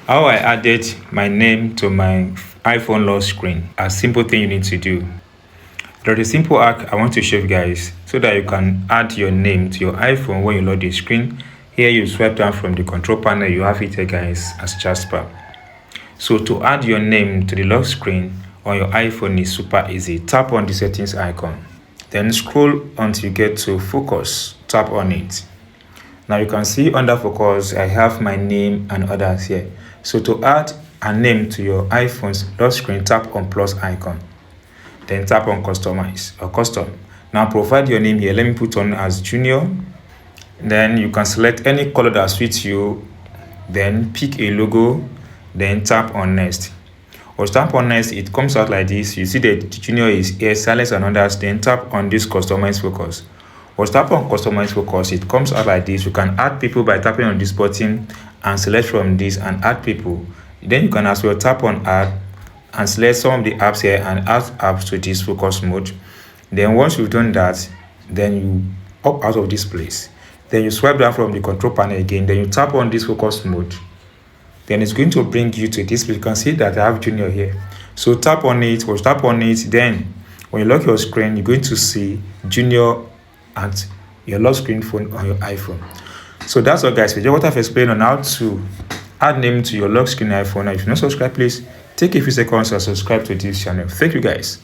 How I added my name to my iPhone lock screen. A simple thing you need to do. There's a simple hack I want to show you guys so that you can add your name to your iPhone when you load the screen. Here you swipe down from the control panel, you have it here guys as Jasper. So to add your name to the lock screen on your iPhone is super easy. Tap on the settings icon. Then scroll until you get to focus. Tap on it. Now you can see under focus, I have my name and others here. So to add a name to your iPhone's lock screen, tap on plus icon. Then tap on customize or custom. Now provide your name here. Let me put on as Junior. Then you can select any color that suits you. Then pick a logo. Then tap on next. Or tap on next, it comes out like this. You see that Junior is here, silence and others. Then tap on this customize focus. Or tap on customize focus, it comes out like this. You can add people by tapping on this button and select from this and add people. Then you can as well tap on add and select some of the apps here and add apps to this focus mode. Then once you've done that, then you up out of this place. Then you swipe down from the control panel again. Then you tap on this focus mode. Then it's going to bring you to this. You can see that I have Junior here. So tap on it or tap on it. Then when you lock your screen, you're going to see Junior and your lock screen phone on your iPhone. So that's all guys. We just what I've explained on how to add name to your lock screen iPhone. Now if you're not subscribed, please take a few seconds and subscribe to this channel. Thank you guys.